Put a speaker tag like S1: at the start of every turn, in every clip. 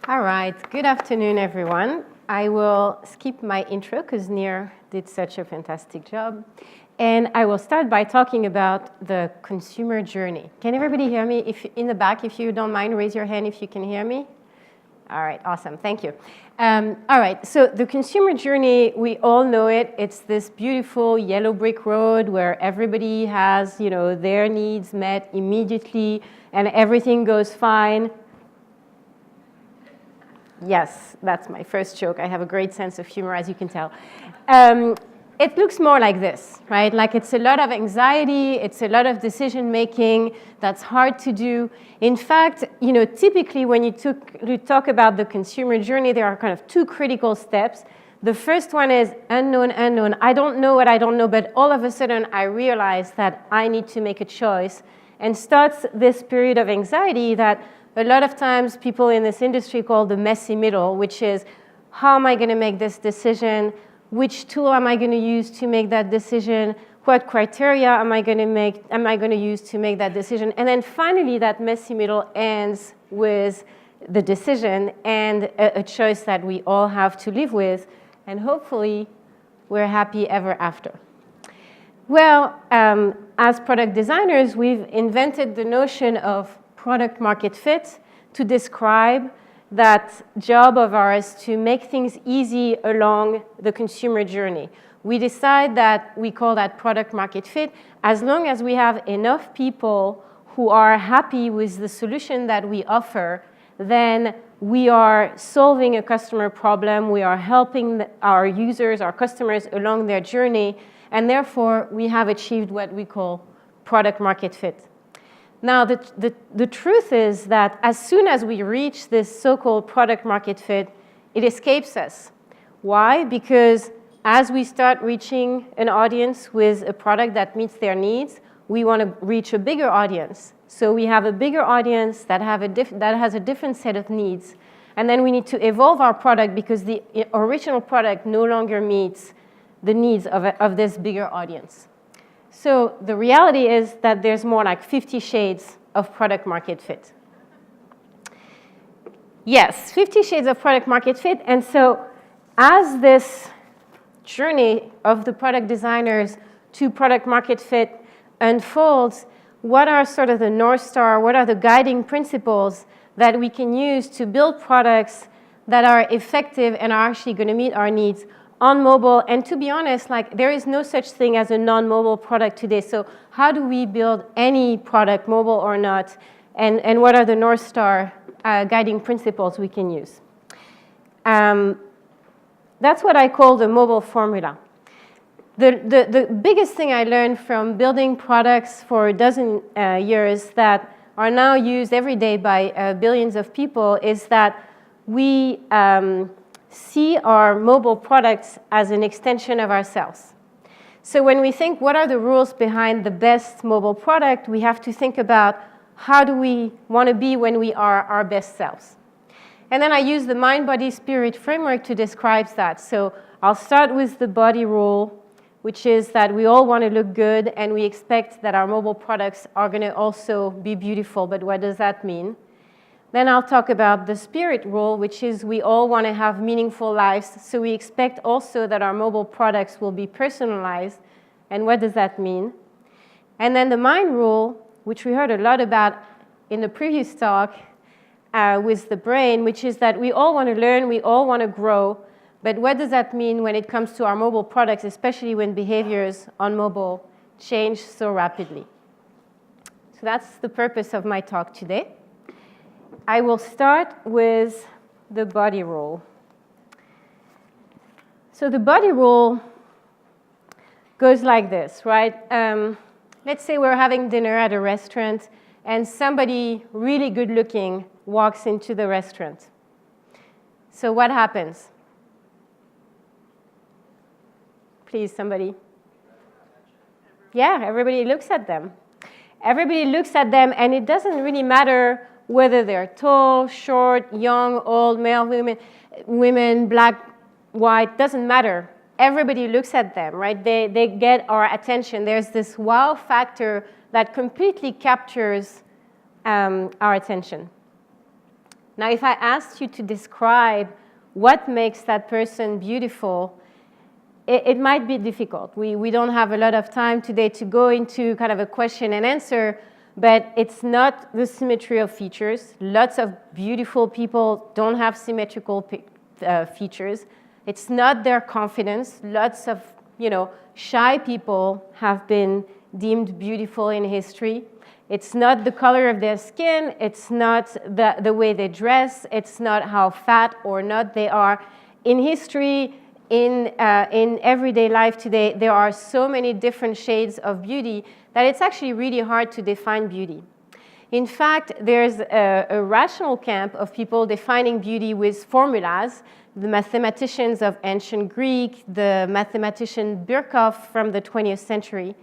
S1: All right, good afternoon, everyone. I will skip my intro because Nir did such a fantastic job. And I will start by talking about the consumer journey. Can everybody hear me? If in the back, if you don't mind, raise your hand if you can hear me. All right, awesome, thank you. All right, so the consumer journey, we all know it. It's this beautiful yellow brick road where everybody has, their needs met immediately and everything goes fine. Yes, that's my first joke. I have a great sense of humor, as you can tell. It looks more like this, right? Like it's a lot of anxiety, it's a lot of decision making that's hard to do. In fact, typically when you talk about the consumer journey, there are kind of two critical steps. The first one is unknown. I don't know what I don't know, but all of a sudden I realize that I need to make a choice, and starts this period of anxiety that a lot of times people in this industry call the messy middle, which is, how am I going to make this decision? Which tool am I going to use to make that decision? What criteria am I going to use to make that decision? And then finally, that messy middle ends with the decision and a choice that we all have to live with, and hopefully we're happy ever after. Well, as product designers, we've invented the notion of product market fit to describe that job of ours to make things easy along the consumer journey. We decide that we call that product market fit as long as we have enough people who are happy with the solution that we offer, then we are solving a customer problem, we are helping our users, our customers along their journey, and therefore we have achieved what we call product market fit. Now, the truth is that as soon as we reach this so-called product market fit, it escapes us. Why? Because as we start reaching an audience with a product that meets their needs, we want to reach a bigger audience. So we have a bigger audience that has a different set of needs. And then we need to evolve our product because the original product no longer meets the needs of this bigger audience. So the reality is that there's more like 50 shades of product market fit. Yes, 50 shades of product market fit. And so as this journey of the product designers to product market fit unfolds, what are sort of the North Star, what are the guiding principles that we can use to build products that are effective and are actually going to meet our needs on mobile? And to be honest, there is no such thing as a non-mobile product today. So how do we build any product, mobile or not? And what are the North Star guiding principles we can use? That's what I call the mobile formula. The biggest thing I learned from building products for a dozen years that are now used every day by billions of people is that we see our mobile products as an extension of ourselves. So when we think what are the rules behind the best mobile product, we have to think about how do we want to be when we are our best selves. And then I use the mind, body, spirit framework to describe that. So I'll start with the body rule, which is that we all want to look good and we expect that our mobile products are going to also be beautiful. But what does that mean? Then I'll talk about the spirit rule, which is we all want to have meaningful lives, so we expect also that our mobile products will be personalized. And what does that mean? And then the mind rule, which we heard a lot about in the previous talk with the brain, which is that we all want to learn, we all want to grow, but what does that mean when it comes to our mobile products, especially when behaviors on mobile change so rapidly? So that's the purpose of my talk today. I will start with the body rule. So the body rule goes like this, right? Let's say we're having dinner at a restaurant and somebody really good looking walks into the restaurant. So what happens? Please, somebody. Yeah, everybody looks at them. Everybody looks at them, and it doesn't really matter whether they're tall, short, young, old, male, women, black, white, doesn't matter. Everybody looks at them, right? They get our attention. There's this wow factor that completely captures our attention. Now, if I asked you to describe what makes that person beautiful, it might be difficult. We don't have a lot of time today to go into kind of a question and answer, but it's not the symmetry of features. Lots of beautiful people don't have symmetrical features. It's not their confidence. Lots of, shy people have been deemed beautiful in history. It's not the color of their skin. It's not the way they dress. It's not how fat or not they are. In history, in everyday life today, there are so many different shades of beauty that it's actually really hard to define beauty. In fact, there's a rational camp of people defining beauty with formulas. The mathematicians of ancient Greek, the mathematician Birkhoff from the 20th century.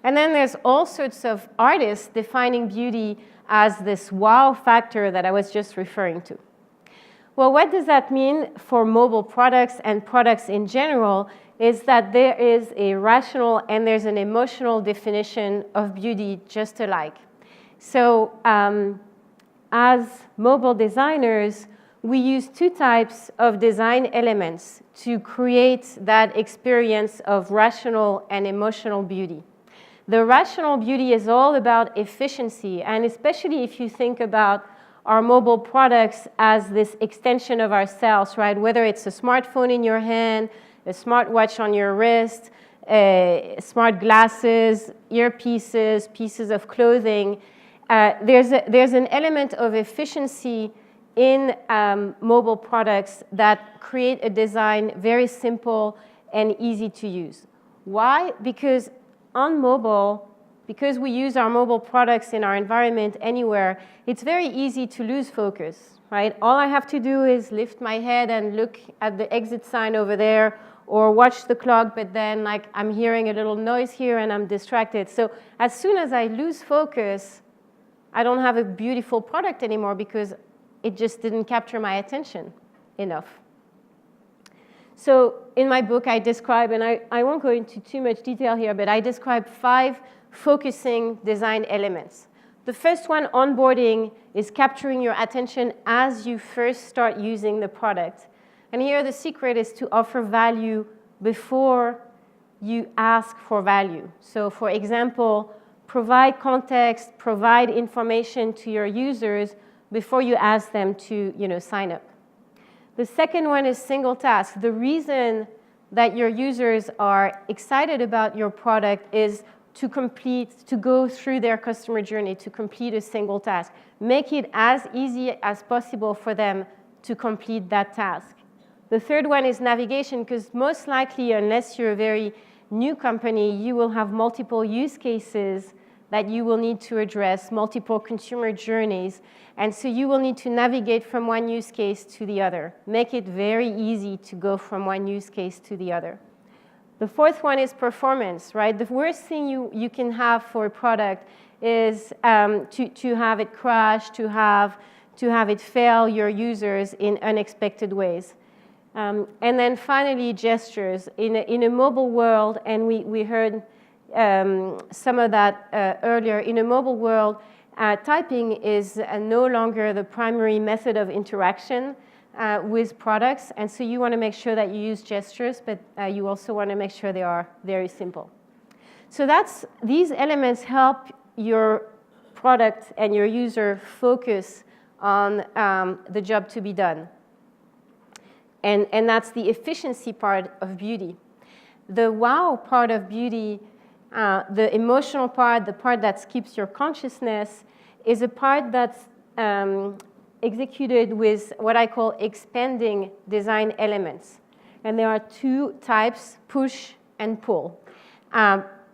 S1: And then there's all sorts of artists defining beauty as this wow factor that I was just referring to. Well, what does that mean for mobile products and products in general is that there is a rational and there's an emotional definition of beauty just alike. So as mobile designers, we use two types of design elements to create that experience of rational and emotional beauty. The rational beauty is all about efficiency, and especially if you think about our mobile products as this extension of ourselves, right? Whether it's a smartphone in your hand, a smartwatch on your wrist, smart glasses, earpieces, pieces of clothing, there's an element of efficiency in mobile products that create a design very simple and easy to use. Why? Because on mobile, because we use our mobile products in our environment anywhere, it's very easy to lose focus, right? All I have to do is lift my head and look at the exit sign over there or watch the clock, but then I'm hearing a little noise here and I'm distracted. So as soon as I lose focus, I don't have a beautiful product anymore because it just didn't capture my attention enough. So in my book, I describe, and I won't go into too much detail here, but I describe 5 focusing design elements. The first one, onboarding, is capturing your attention as you first start using the product. And here the secret is to offer value before you ask for value. So for example, provide context, provide information to your users before you ask them to sign up. The second one is single task. The reason that your users are excited about your product is to go through their customer journey, to complete a single task. Make it as easy as possible for them to complete that task. The third one is navigation, because most likely, unless you're a very new company, you will have multiple use cases that you will need to address, multiple consumer journeys. And so you will need to navigate from one use case to the other. Make it very easy to go from one use case to the other. The fourth one is performance, right? The worst thing you can have for a product is to have it crash, to have it fail your users in unexpected ways. And then finally, gestures. In a mobile world, and we heard some of that earlier, in a mobile world, typing is no longer the primary method of interaction with products, and so you want to make sure that you use gestures, but you also want to make sure they are very simple. So these elements help your product and your user focus on the job to be done. And that's the efficiency part of beauty. The wow part of beauty, the emotional part, the part that keeps your consciousness, is a part that's executed with what I call expanding design elements. And there are 2 types, push and pull.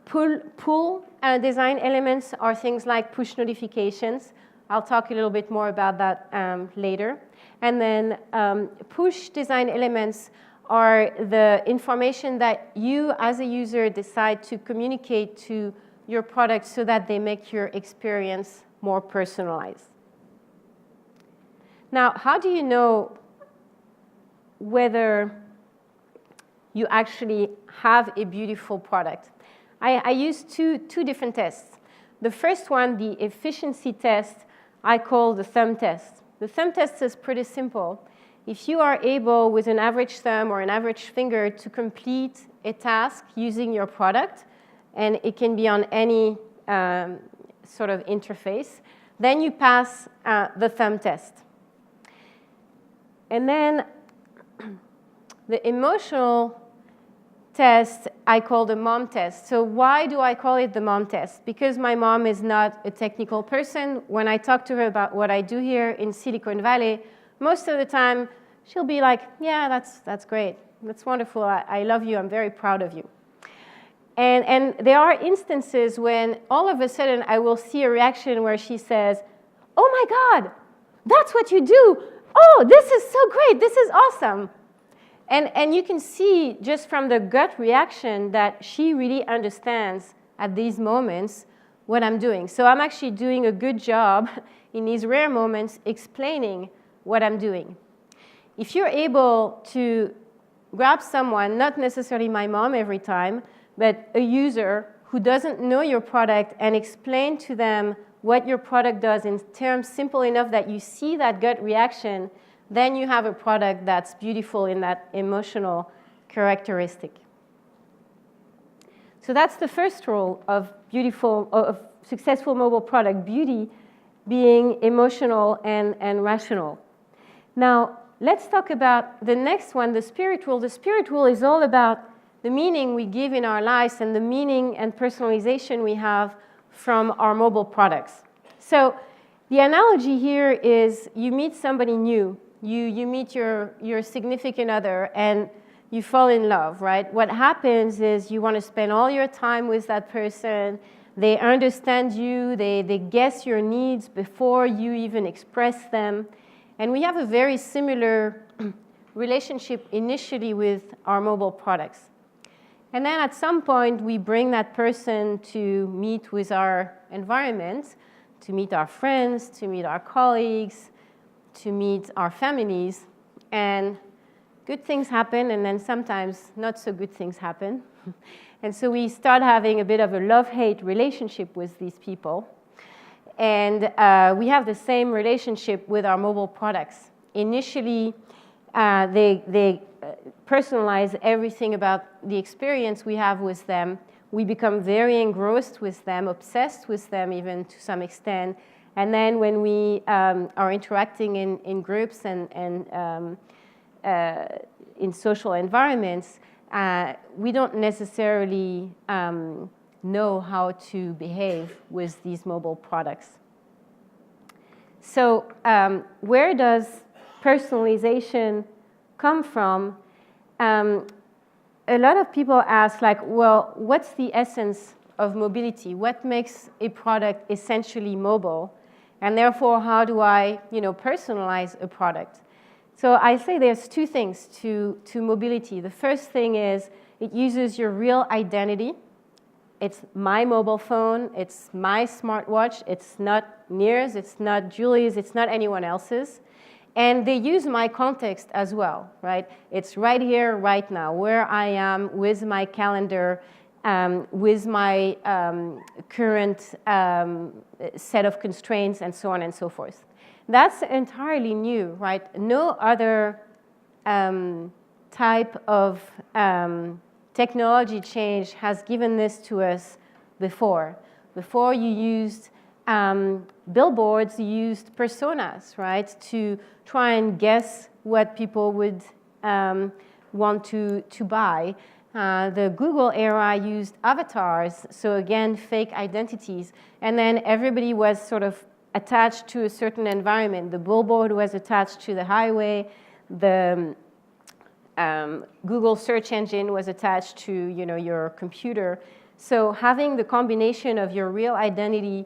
S1: Pull design elements are things like push notifications. I'll talk a little bit more about that later. And then push design elements are the information that you as a user decide to communicate to your product so that they make your experience more personalized. Now, how do you know whether you actually have a beautiful product? I use two different tests. The first one, the efficiency test, I call the thumb test. The thumb test is pretty simple. If you are able, with an average thumb or an average finger, to complete a task using your product, and it can be on any sort of interface, then you pass the thumb test. And then the emotional test I call the mom test. So why do I call it the mom test? Because my mom is not a technical person. When I talk to her about what I do here in Silicon Valley, most of the time she'll be like, yeah, that's great. That's wonderful. I love you. I'm very proud of you. And there are instances when all of a sudden I will see a reaction where she says, oh my God, that's what you do. Oh, this is so great. This is awesome. And you can see just from the gut reaction that she really understands at these moments what I'm doing. So I'm actually doing a good job in these rare moments explaining what I'm doing. If you're able to grab someone, not necessarily my mom every time, but a user who doesn't know your product and explain to them what your product does in terms simple enough that you see that gut reaction, then you have a product that's beautiful in that emotional characteristic. So that's the first rule of successful mobile product, beauty being emotional and rational. Now, let's talk about the next one, the spirit rule. The spirit rule is all about the meaning we give in our lives and the meaning and personalization we have from our mobile products. So the analogy here is you meet somebody new. You meet your significant other and you fall in love, right? What happens is you want to spend all your time with that person. They understand you. They guess your needs before you even express them. And we have a very similar relationship initially with our mobile products. And then at some point, we bring that person to meet with our environment, to meet our friends, to meet our colleagues, to meet our families. And good things happen, and then sometimes not so good things happen. And so we start having a bit of a love-hate relationship with these people. And we have the same relationship with our mobile products. Initially, they personalize everything about the experience we have with them. We become very engrossed with them, obsessed with them even to some extent. And then when we are interacting in groups and in social environments, we don't necessarily know how to behave with these mobile products. So where does personalization come from? A lot of people ask, like, well, what's the essence of mobility? What makes a product essentially mobile? And therefore, how do I, personalize a product? So I say there's two things to mobility. The first thing is it uses your real identity. It's my mobile phone. It's my smartwatch. It's not Near's. It's not Julie's. It's not anyone else's. And they use my context as well, right? It's right here, right now, where I am with my calendar, with my current set of constraints, and so on and so forth. That's entirely new, right? No other type of technology change has given this to us before. Before you used billboards, you used personas, right, to try and guess what people would want to buy. The Google era used avatars, so again, fake identities. And then everybody was sort of attached to a certain environment. The billboard was attached to the highway. The Google search engine was attached to, your computer. So having the combination of your real identity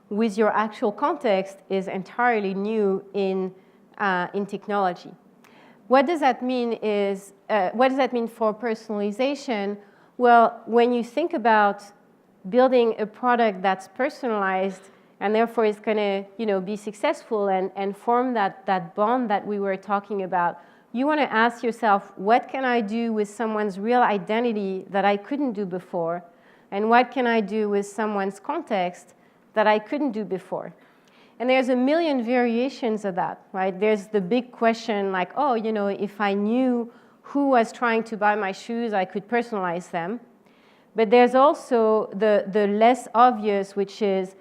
S1: with your actual context is entirely new in technology. What does that mean what does that mean for personalization? Well, when you think about building a product that's personalized and therefore is going to be successful and form that bond that we were talking about, you want to ask yourself, what can I do with someone's real identity that I couldn't do before? And what can I do with someone's context that I couldn't do before? And there's a million variations of that, right? There's the big question like, oh, if I knew who was trying to buy my shoes, I could personalize them. But there's also the less obvious, which is,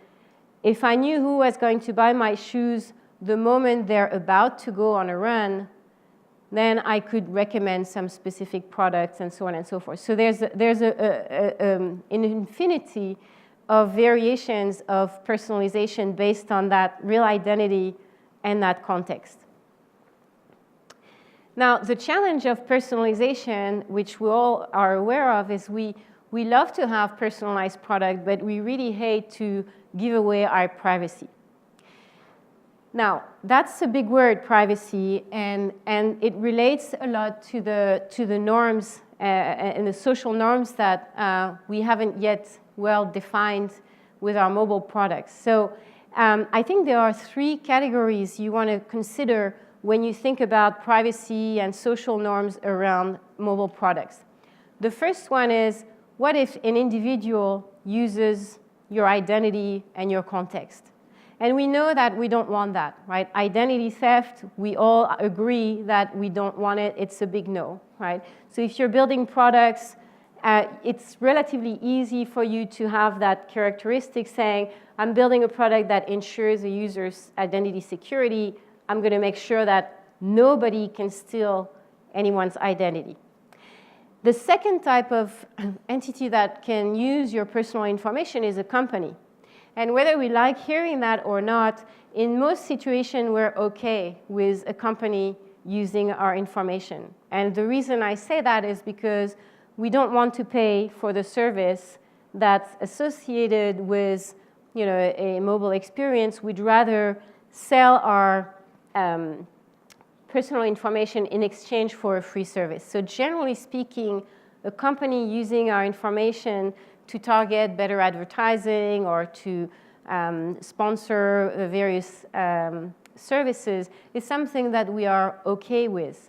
S1: if I knew who was going to buy my shoes the moment they're about to go on a run, then I could recommend some specific products and so on and so forth. So there's an infinity of variations of personalization based on that real identity and that context. Now, the challenge of personalization, which we all are aware of, is we love to have personalized product, but we really hate to give away our privacy. Now, that's a big word, privacy, and it relates a lot to the norms and the social norms that we haven't yet well defined with our mobile products. So I think there are 3 categories you want to consider when you think about privacy and social norms around mobile products. The first one is, what if an individual uses your identity and your context? And we know that we don't want that, right? Identity theft, we all agree that we don't want it. It's a big no, right? So if you're building products, it's relatively easy for you to have that characteristic saying, I'm building a product that ensures a user's identity security. I'm going to make sure that nobody can steal anyone's identity. The second type of entity that can use your personal information is a company. And whether we like hearing that or not, in most situations, we're OK with a company using our information. And the reason I say that is because we don't want to pay for the service that's associated with a mobile experience. We'd rather sell our personal information in exchange for a free service. So generally speaking, a company using our information to target better advertising or to sponsor various services is something that we are OK with.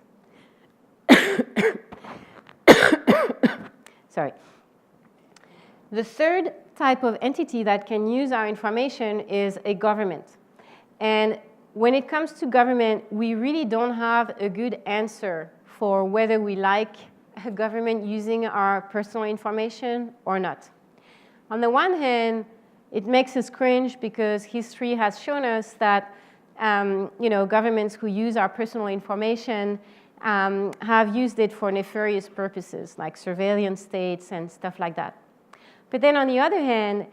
S1: Sorry. The third type of entity that can use our information is a government. And when it comes to government, we really don't have a good answer for whether we like a government using our personal information or not. On the one hand, it makes us cringe because history has shown us that governments who use our personal information have used it for nefarious purposes, like surveillance states and stuff like that. But then on the other hand,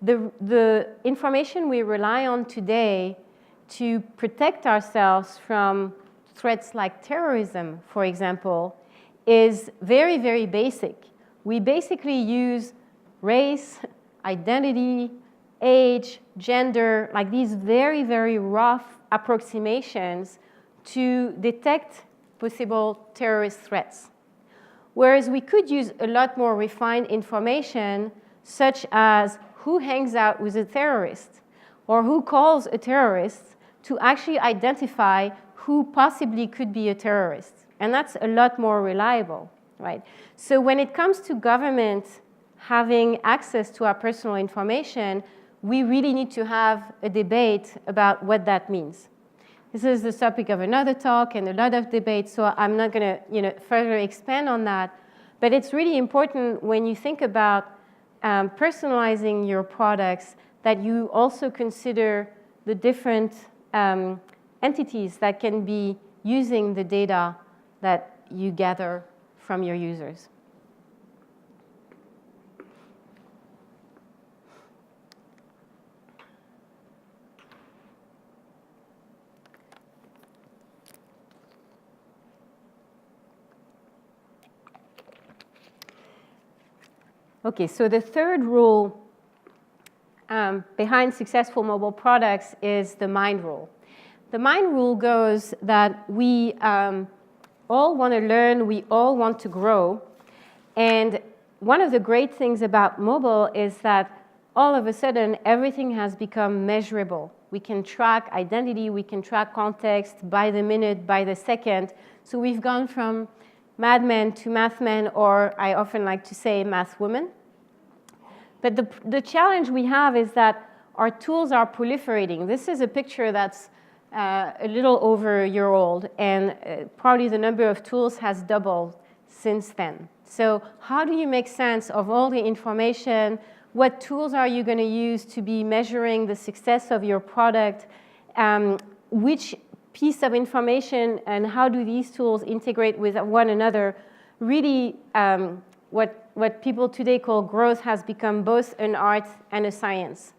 S1: the information we rely on today to protect ourselves from threats like terrorism, for example, is very, very basic. We basically use race, identity, age, gender, like these very, very rough approximations to detect possible terrorist threats. Whereas we could use a lot more refined information, such as who hangs out with a terrorist or who calls a terrorist, to actually identify who possibly could be a terrorist. And that's a lot more reliable, right? So when it comes to government having access to our personal information, we really need to have a debate about what that means. This is the topic of another talk and a lot of debate, so I'm not going to further expand on that. But it's really important when you think about personalizing your products that you also consider the different entities that can be using the data that you gather from your users. Okay, so the third rule behind successful mobile products is the mind rule. The mind rule goes that we all want to learn, we all want to grow. And one of the great things about mobile is that all of a sudden, everything has become measurable. We can track identity, we can track context by the minute, by the second. So we've gone from madmen to mathmen, or I often like to say math women. But the challenge we have is that our tools are proliferating. This is a picture that's a little over a year old, and probably the number of tools has doubled since then. So how do you make sense of all the information? What tools are you going to use to be measuring the success of your product? Which piece of information and how do these tools integrate with one another? Really, what people today call growth has become both an art and a science.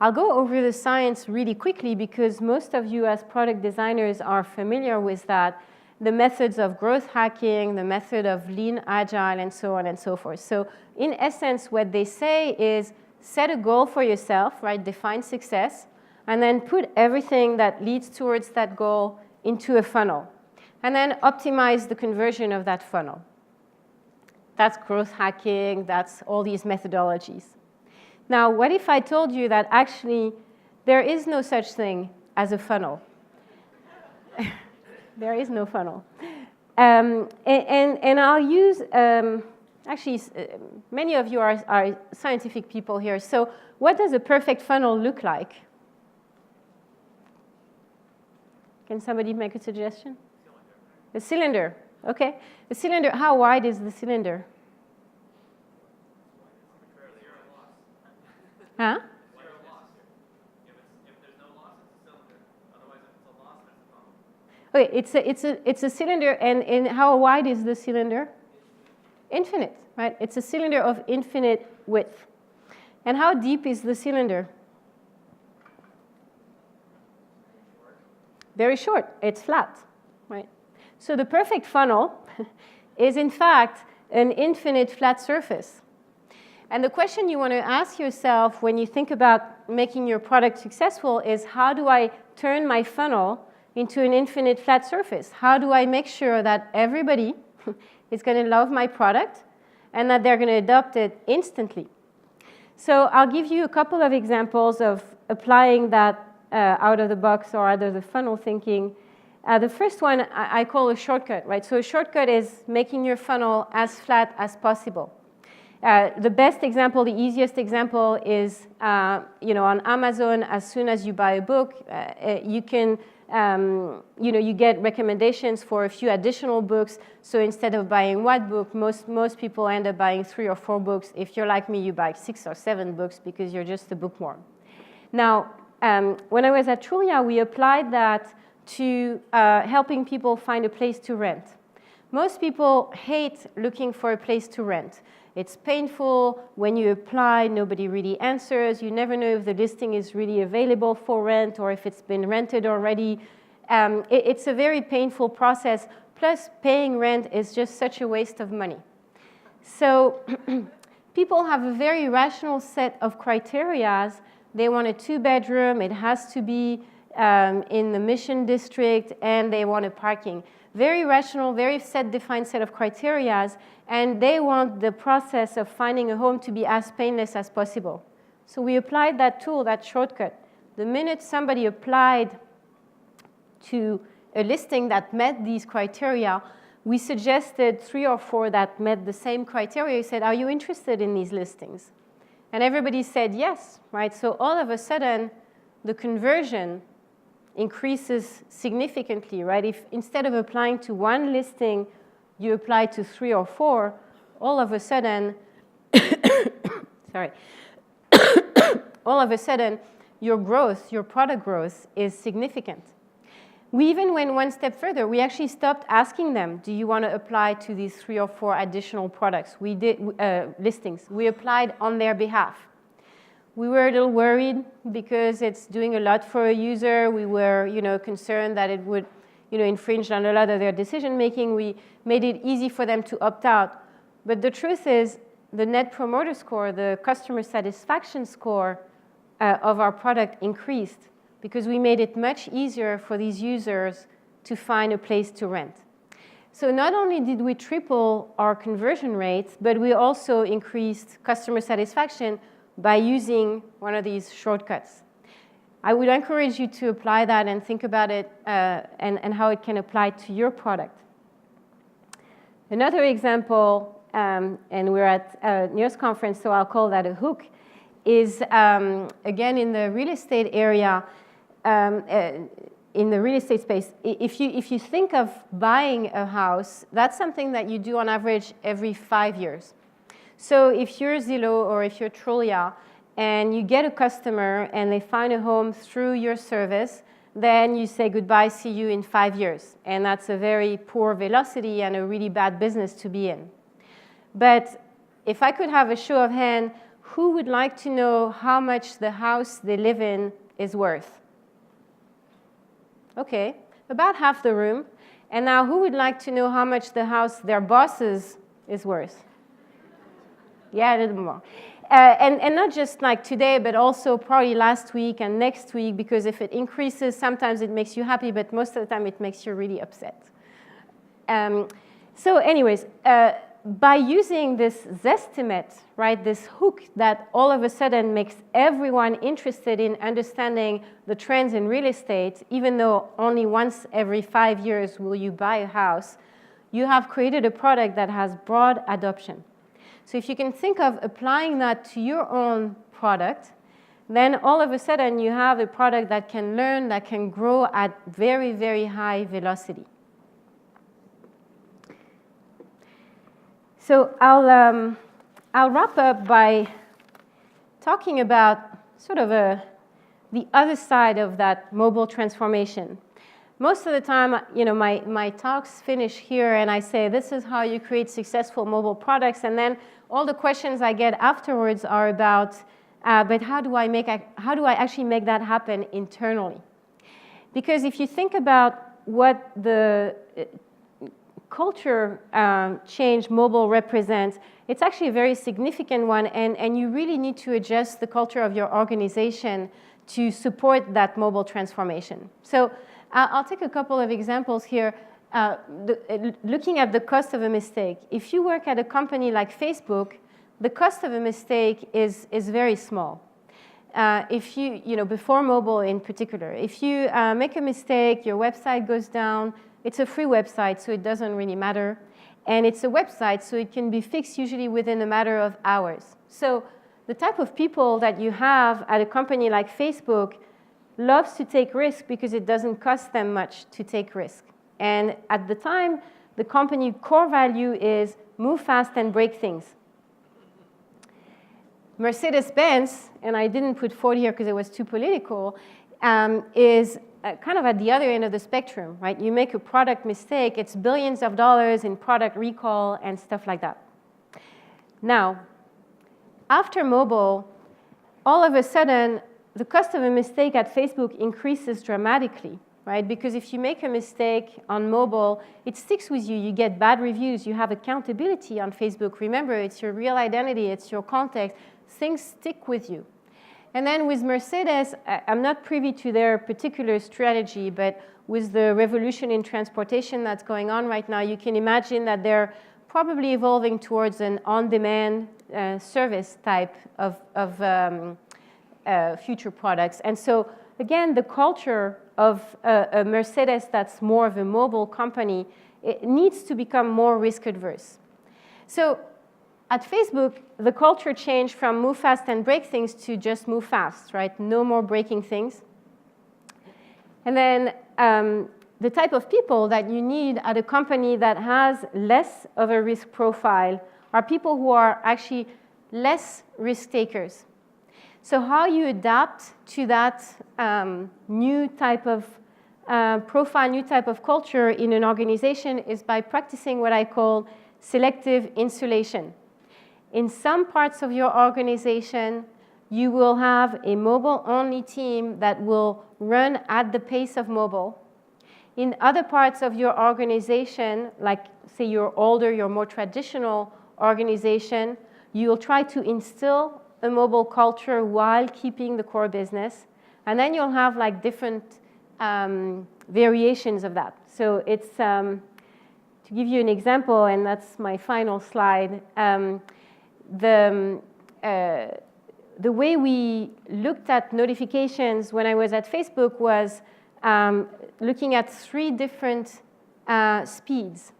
S1: I'll go over the science really quickly because most of you as product designers are familiar with that, the methods of growth hacking, the method of lean agile, and so on and so forth. So in essence, what they say is set a goal for yourself, right? Define success, and then put everything that leads towards that goal into a funnel, and then optimize the conversion of that funnel. That's growth hacking, that's all these methodologies. Now, what if I told you that actually there is no such thing as a funnel? There is no funnel. And I'll use, actually, many of you are scientific people here. So what does a perfect funnel look like? Can somebody make a suggestion? A cylinder, OK. A cylinder, how wide is the cylinder? Huh? Okay, it's a cylinder, and how wide is the cylinder? Infinite, right? It's a cylinder of infinite width. And how deep is the cylinder? Very short. It's flat, right? So the perfect funnel is, in fact, an infinite flat surface. And the question you want to ask yourself when you think about making your product successful is, how do I turn my funnel into an infinite flat surface? How do I make sure that everybody is going to love my product and that they're going to adopt it instantly? So I'll give you a couple of examples of applying that out of the box or out of the funnel thinking. The first one I call a shortcut, right? So a shortcut is making your funnel as flat as possible. The best example, the easiest example is, on Amazon. As soon as you buy a book, you can, you get recommendations for a few additional books. So instead of buying one book, most people end up buying 3 or 4 books. If you're like me, you buy 6 or 7 books because you're just a bookworm. Now, when I was at Trulia, we applied that to helping people find a place to rent. Most people hate looking for a place to rent. It's painful. When you apply, nobody really answers. You never know if the listing is really available for rent or if it's been rented already. It's a very painful process. Plus, paying rent is just such a waste of money. So people have a very rational set of criteria. They want a 2-bedroom. It has to be in the Mission District, and they want a parking. Very rational, very defined set of criteria, and they want the process of finding a home to be as painless as possible. So we applied that tool, that shortcut. The minute somebody applied to a listing that met these criteria, we suggested 3 or 4 that met the same criteria. We said, are you interested in these listings? And everybody said yes, right? So all of a sudden, the conversion increases significantly, right? If instead of applying to 1 listing, you apply to 3 or 4, all of a sudden, sorry, all of a sudden, your growth, your product growth is significant. We even went one step further. We actually stopped asking them, do you want to apply to these 3 or 4 additional products? We did listings. We applied on their behalf. We were a little worried because it's doing a lot for a user. We were, concerned that it would, infringe on a lot of their decision making. We made it easy for them to opt out. But the truth is, the Net Promoter Score, the customer satisfaction score of our product increased because we made it much easier for these users to find a place to rent. So not only did we triple our conversion rates, but we also increased customer satisfaction by using one of these shortcuts. I would encourage you to apply that and think about it and how it can apply to your product. Another example, and we're at a NEARS conference, so I'll call that a hook, is, again, in the real estate area, in the real estate space, if you think of buying a house, that's something that you do on average every 5 years. So if you're Zillow or if you're Trulia and you get a customer and they find a home through your service, then you say goodbye, see you in 5 years. And that's a very poor velocity and a really bad business to be in. But if I could have a show of hand, who would like to know how much the house they live in is worth? Okay, about half the room. And now who would like to know how much the house their bosses is worth? Yeah, a little more. And not just like today, but also probably last week and next week, because if it increases, sometimes it makes you happy, but most of the time it makes you really upset. So anyways, by using this Zestimate, right, this hook that all of a sudden makes everyone interested in understanding the trends in real estate, even though only once every 5 years will you buy a house, you have created a product that has broad adoption. So if you can think of applying that to your own product, then all of a sudden you have a product that can learn, that can grow at very, very high velocity. So I'll wrap up by talking about sort of the other side of that mobile transformation. Most of the time, my talks finish here and I say, this is how you create successful mobile products. And then all the questions I get afterwards are about, but how do I actually make that happen internally? Because if you think about what the culture change mobile represents, it's actually a very significant one, and you really need to adjust the culture of your organization to support that mobile transformation. So I'll take a couple of examples here. Looking at the cost of a mistake. If you work at a company like Facebook, the cost of a mistake is very small. If before mobile in particular, if you make a mistake, your website goes down, it's a free website, so it doesn't really matter. And it's a website, so it can be fixed usually within a matter of hours. So the type of people that you have at a company like Facebook loves to take risk because it doesn't cost them much to take risk. And at the time, the company core value is move fast and break things. Mercedes-Benz, and I didn't put Ford here because it was too political, is kind of at the other end of the spectrum, right? You make a product mistake, it's billions of dollars in product recall and stuff like that. Now, after mobile, all of a sudden, the cost of a mistake at Facebook increases dramatically, right? Because if you make a mistake on mobile, it sticks with you. You get bad reviews. You have accountability on Facebook. Remember, it's your real identity. It's your context. Things stick with you. And then with Mercedes, I'm not privy to their particular strategy, but with the revolution in transportation that's going on right now, you can imagine that they're probably evolving towards an on-demand service type of future products. And so, again, the culture of a Mercedes that's more of a mobile company, it needs to become more risk-averse. So at Facebook, the culture changed from move fast and break things to just move fast, right? No more breaking things. And then the type of people that you need at a company that has less of a risk profile are people who are actually less risk takers. So how you adapt to that new type of profile, new type of culture in an organization is by practicing what I call selective insulation. In some parts of your organization, you will have a mobile-only team that will run at the pace of mobile. In other parts of your organization, like say you're older, you're more traditional organization, you'll try to instill a mobile culture while keeping the core business. And then you'll have like different variations of that. So it's, to give you an example, and that's my final slide, the way we looked at notifications when I was at Facebook was looking at 3 different speeds.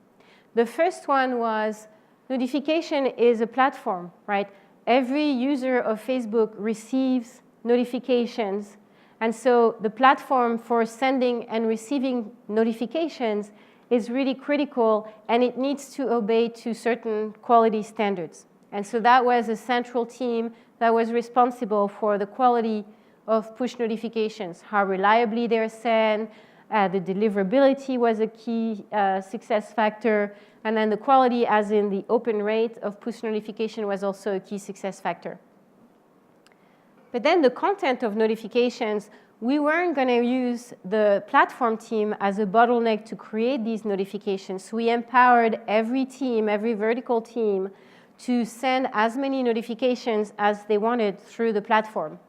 S1: The first one was notification is a platform, right? every user of Facebook receives notifications. And so the platform for sending and receiving notifications is really critical, and it needs to obey to certain quality standards. And so that was a central team that was responsible for the quality of push notifications, how reliably they're sent, the deliverability was a key success factor, and then the quality, as in the open rate of push notification, was also a key success factor. But then the content of notifications, we weren't going to use the platform team as a bottleneck to create these notifications. So we empowered every team, every vertical team, to send as many notifications as they wanted through the platform.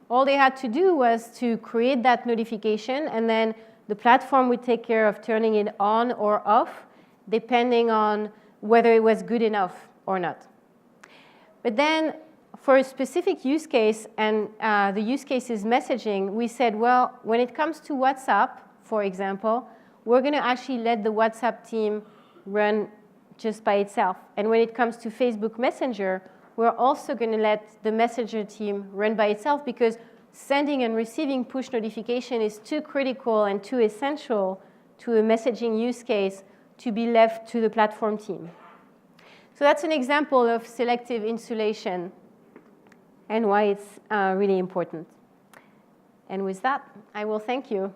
S1: All they had to do was to create that notification, and then the platform would take care of turning it on or off, depending on whether it was good enough or not. But then for a specific use case, and the use case is messaging, we said, well, when it comes to WhatsApp, for example, we're going to actually let the WhatsApp team run just by itself. And when it comes to Facebook Messenger, we're also going to let the Messenger team run by itself, because sending and receiving push notification is too critical and too essential to a messaging use case to be left to the platform team. So that's an example of selective insulation and why it's really important. And with that, I will thank you.